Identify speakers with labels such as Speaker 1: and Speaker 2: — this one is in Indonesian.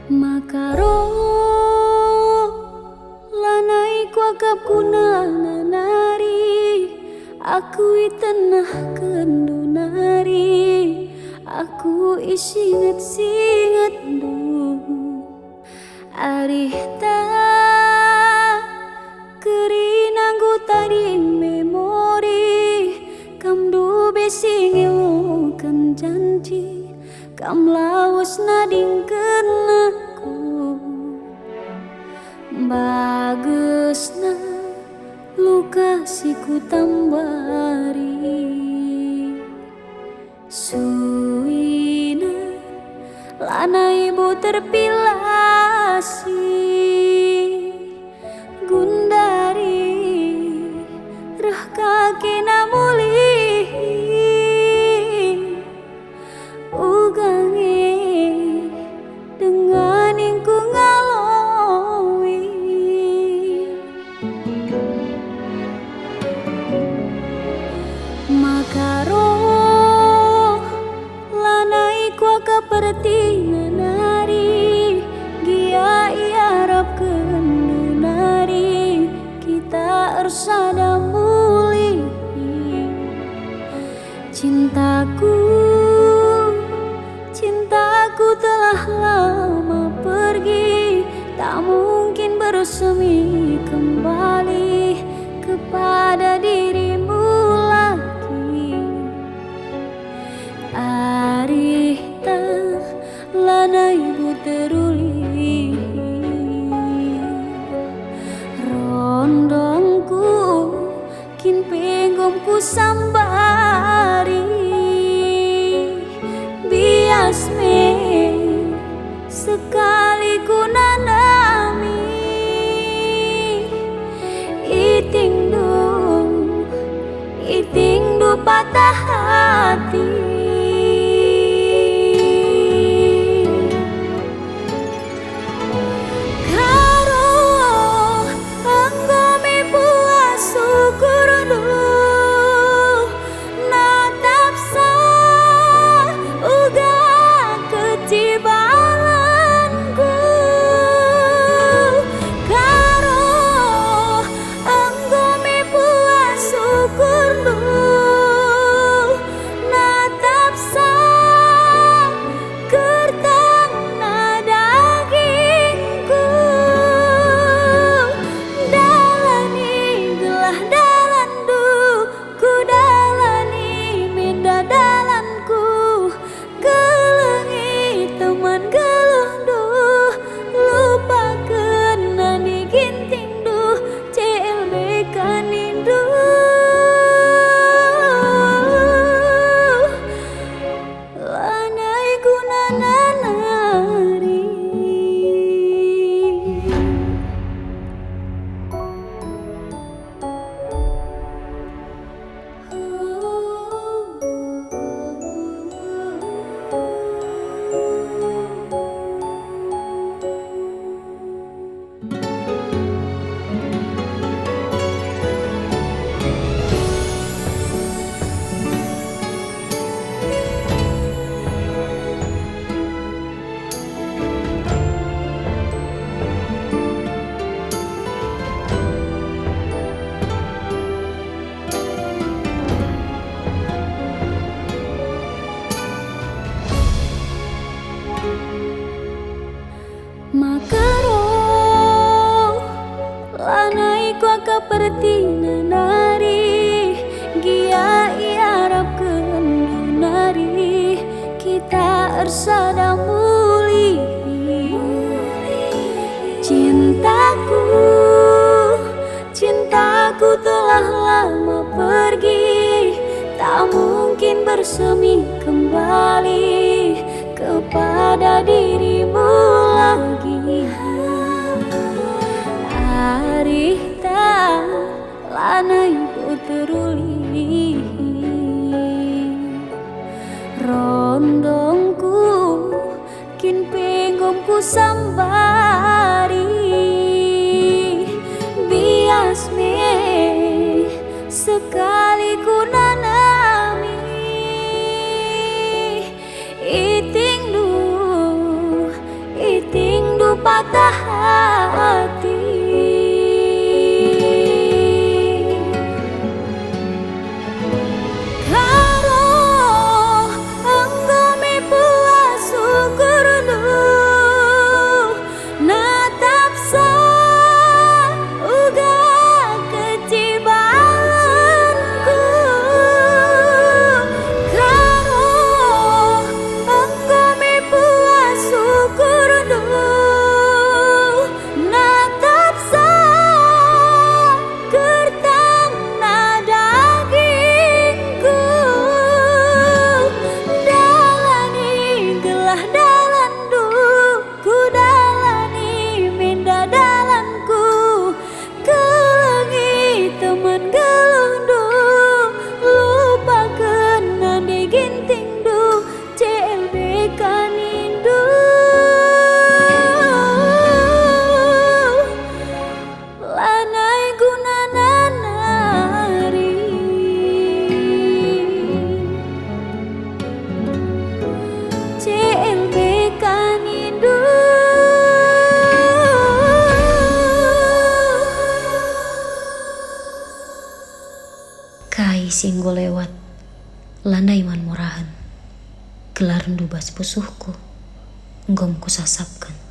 Speaker 1: Makaro lanai kuakap kunana nari, aku tanah kendu nari, aku isingat-singat du arihta kerinangku tadi memori kam du besingilu kan janji kam lawas nadingkeun aku bagusna luka siku tambari suina lana ibu terpilasi gundari rah kaki namulihi ugangi dengan ingku ngalowi makaro lanai kuaka pertina nari gia iarap kendu nari kita ersada muli cintaku telah lama pergi, tak mungkin bersemi kembali kepada dirimu lagi. Arihta lana ibu teruli rondongku kin penggomku sambari biasme sekali ku nanami itingdu patah hati karo anggomi puas syukur du natap sa uga kecibalanku karo anggomi puas syukur du natap sa kertang na dagingku dalani gelah dalan du ku dalani minda dalanku kelengi teman geluh du lupakeun nani ginting du CLB kanindu lanai gunana nari makaro lanai kuaka pertina nari gia iarap kendu nari kita ersada muli cintaku telah lama pergi, tak mungkin bersemi kembali kepada dirimu lagi. Arihta lana ibu teruli rondongku kin penggomku sambari biasme sekali ku nanami itingdu patah hati.
Speaker 2: Kai singgo lewat, lanai man morahan, gelar rendu bas pusuhku, enggom ku sasapkan.